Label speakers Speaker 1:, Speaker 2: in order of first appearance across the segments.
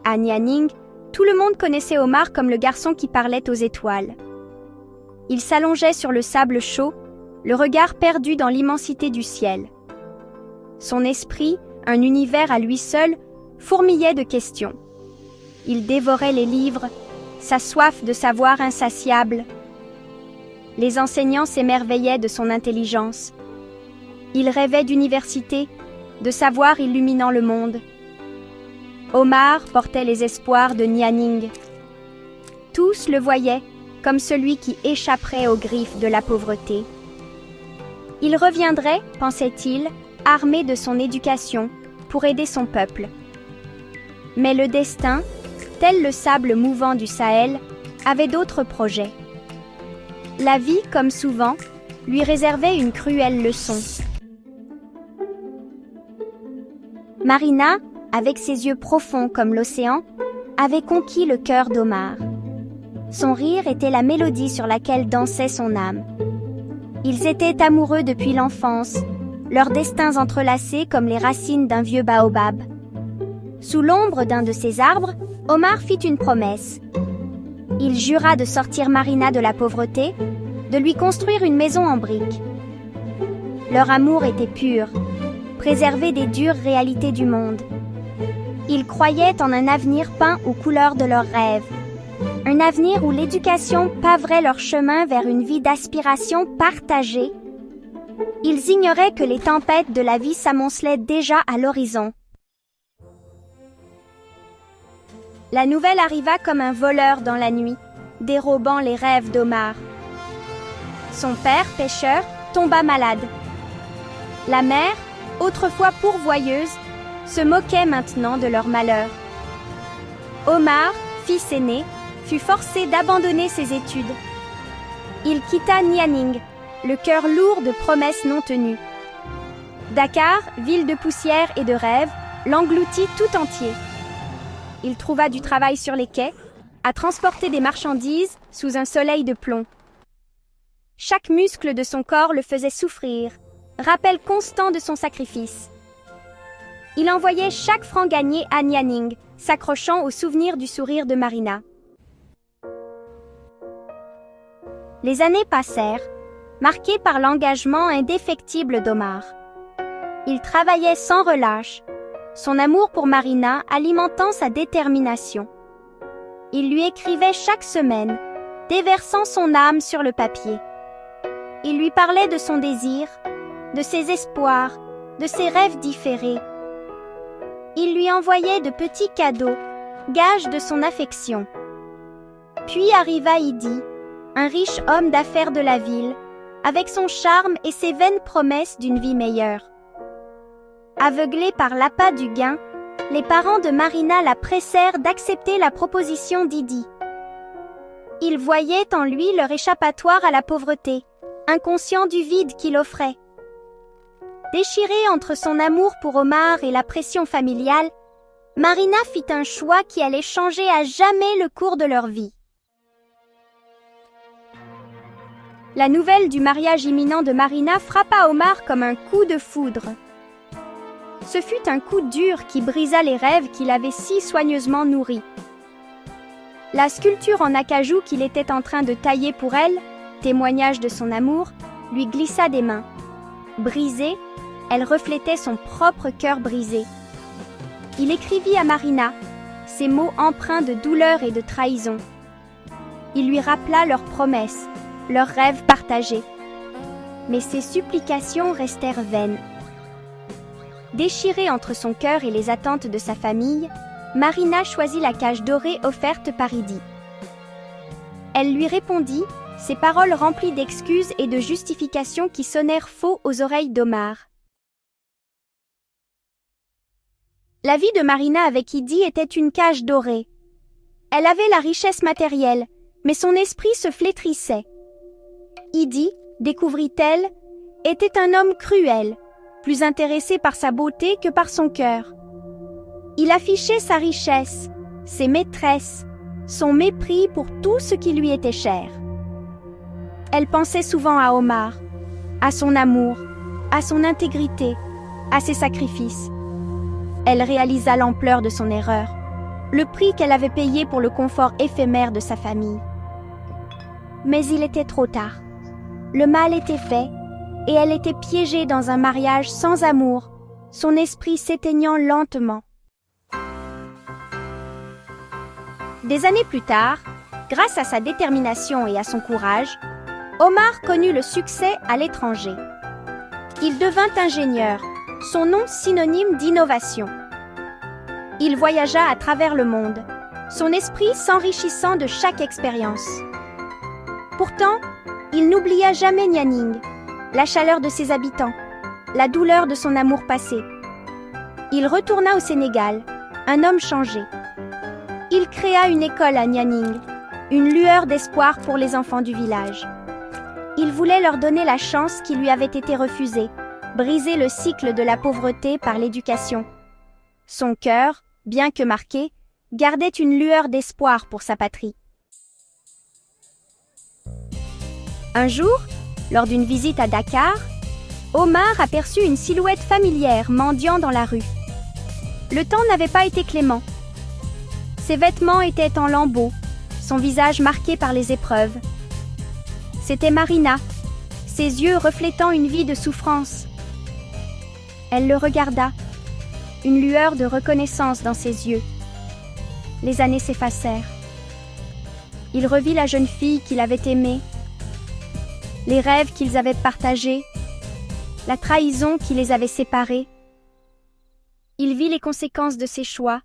Speaker 1: à Nianing, tout le monde connaissait Omar comme le garçon qui parlait aux étoiles. Il s'allongeait sur le sable chaud, le regard perdu dans l'immensité du ciel. Son esprit, un univers à lui seul, fourmillait de questions. Il dévorait les livres, sa soif de savoir insatiable. Les enseignants s'émerveillaient de son intelligence. Il rêvait d'université, de savoir illuminant le monde. Omar portait les espoirs de Nianing. Tous le voyaient comme celui qui échapperait aux griffes de la pauvreté. Il reviendrait, pensait-il, armé de son éducation, pour aider son peuple. Mais le destin, tel le sable mouvant du Sahel, avait d'autres projets. La vie, comme souvent, lui réservait une cruelle leçon. Marina, avec ses yeux profonds comme l'océan, avait conquis le cœur d'Omar. Son rire était la mélodie sur laquelle dansait son âme. Ils étaient amoureux depuis l'enfance, leurs destins entrelacés comme les racines d'un vieux baobab. Sous l'ombre d'un de ces arbres, Omar fit une promesse. Il jura de sortir Marina de la pauvreté, de lui construire une maison en briques. Leur amour était pur, préservé des dures réalités du monde. Ils croyaient en un avenir peint aux couleurs de leurs rêves. Un avenir où l'éducation paverait leur chemin vers une vie d'aspiration partagée. Ils ignoraient que les tempêtes de la vie s'amoncelaient déjà à l'horizon. La nouvelle arriva comme un voleur dans la nuit, dérobant les rêves d'Omar. Son père, pêcheur, tomba malade. La mère, autrefois pourvoyeuse, se moquait maintenant de leur malheur. Omar, fils aîné, fut forcé d'abandonner ses études. Il quitta Nianing, le cœur lourd de promesses non tenues. Dakar, ville de poussière et de rêves, l'engloutit tout entier. Il trouva du travail sur les quais, à transporter des marchandises sous un soleil de plomb. Chaque muscle de son corps le faisait souffrir, rappel constant de son sacrifice. Il envoyait chaque franc gagné à Nianing, s'accrochant au souvenir du sourire de Marina. Les années passèrent, marquées par l'engagement indéfectible d'Omar. Il travaillait sans relâche, son amour pour Marina alimentant sa détermination. Il lui écrivait chaque semaine, déversant son âme sur le papier. Il lui parlait de son désir, de ses espoirs, de ses rêves différés. Il lui envoyait de petits cadeaux, gages de son affection. Puis arriva Idi, un riche homme d'affaires de la ville, avec son charme et ses vaines promesses d'une vie meilleure. Aveuglés par l'appât du gain, les parents de Marina la pressèrent d'accepter la proposition d'Idi. Ils voyaient en lui leur échappatoire à la pauvreté, inconscient du vide qu'il offrait. Déchirée entre son amour pour Omar et la pression familiale, Marina fit un choix qui allait changer à jamais le cours de leur vie. La nouvelle du mariage imminent de Marina frappa Omar comme un coup de foudre. Ce fut un coup dur qui brisa les rêves qu'il avait si soigneusement nourris. La sculpture en acajou qu'il était en train de tailler pour elle, témoignage de son amour, lui glissa des mains. Brisée, elle reflétait son propre cœur brisé. Il écrivit à Marina, ces mots empreints de douleur et de trahison. Il lui rappela leurs promesses, leurs rêves partagés. Mais ses supplications restèrent vaines. Déchirée entre son cœur et les attentes de sa famille, Marina choisit la cage dorée offerte par Idi. Elle lui répondit, ses paroles remplies d'excuses et de justifications qui sonnèrent faux aux oreilles d'Omar. La vie de Marina avec Idi était une cage dorée. Elle avait la richesse matérielle, mais son esprit se flétrissait. Idi, découvrit-elle, était un homme cruel, plus intéressé par sa beauté que par son cœur. Il affichait sa richesse, ses maîtresses, son mépris pour tout ce qui lui était cher. Elle pensait souvent à Omar, à son amour, à son intégrité, à ses sacrifices. Elle réalisa l'ampleur de son erreur. le prix qu'elle avait payé pour le confort éphémère de sa famille. Mais il était trop tard. Le mal était fait, et elle était piégée dans un mariage sans amour, son esprit s'éteignant lentement. Des années plus tard, grâce à sa détermination et à son courage, Omar connut le succès à l'étranger. Il devint ingénieur, son nom synonyme d'innovation. Il voyagea à travers le monde, son esprit s'enrichissant de chaque expérience. Pourtant, il n'oublia jamais Nianing, la chaleur de ses habitants, la douleur de son amour passé. Il retourna au Sénégal, un homme changé. Il créa une école à Nianing, une lueur d'espoir pour les enfants du village. Il voulait leur donner la chance qui lui avait été refusée, briser le cycle de la pauvreté par l'éducation. Son cœur, bien que marqué, gardait une lueur d'espoir pour sa patrie. Un jour, lors d'une visite à Dakar, Omar aperçut une silhouette familière mendiant dans la rue. Le temps n'avait pas été clément. Ses vêtements étaient en lambeaux, son visage marqué par les épreuves. C'était Marina, ses yeux reflétant une vie de souffrance. Elle le regarda, une lueur de reconnaissance dans ses yeux. Les années s'effacèrent. Il revit la jeune fille qu'il avait aimée, les rêves qu'ils avaient partagés, la trahison qui les avait séparés. Il vit les conséquences de ses choix,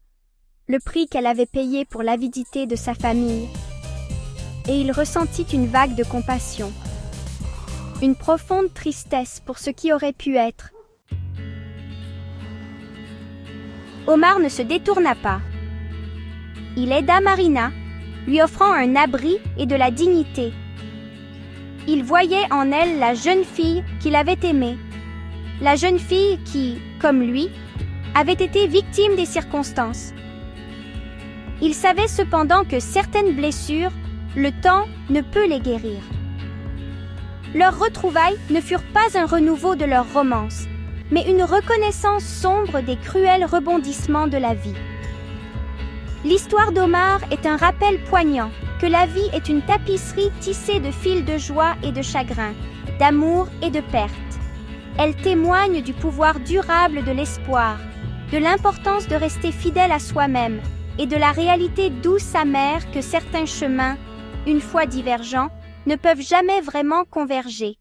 Speaker 1: le prix qu'elle avait payé pour l'avidité de sa famille. Et il ressentit une vague de compassion, une profonde tristesse pour ce qui aurait pu être. Omar ne se détourna pas. Il aida Marina, lui offrant un abri et de la dignité. Il voyait en elle la jeune fille qu'il avait aimée, la jeune fille qui, comme lui, avait été victime des circonstances. Il savait cependant que certaines blessures, le temps ne peut les guérir. Leurs retrouvailles ne furent pas un renouveau de leur romance, mais une reconnaissance sombre des cruels rebondissements de la vie. L'histoire d'Omar est un rappel poignant que la vie est une tapisserie tissée de fils de joie et de chagrin, d'amour et de perte. Elle témoigne du pouvoir durable de l'espoir, de l'importance de rester fidèle à soi-même et de la réalité douce amère que certains chemins, une fois divergents, ne peuvent jamais vraiment converger.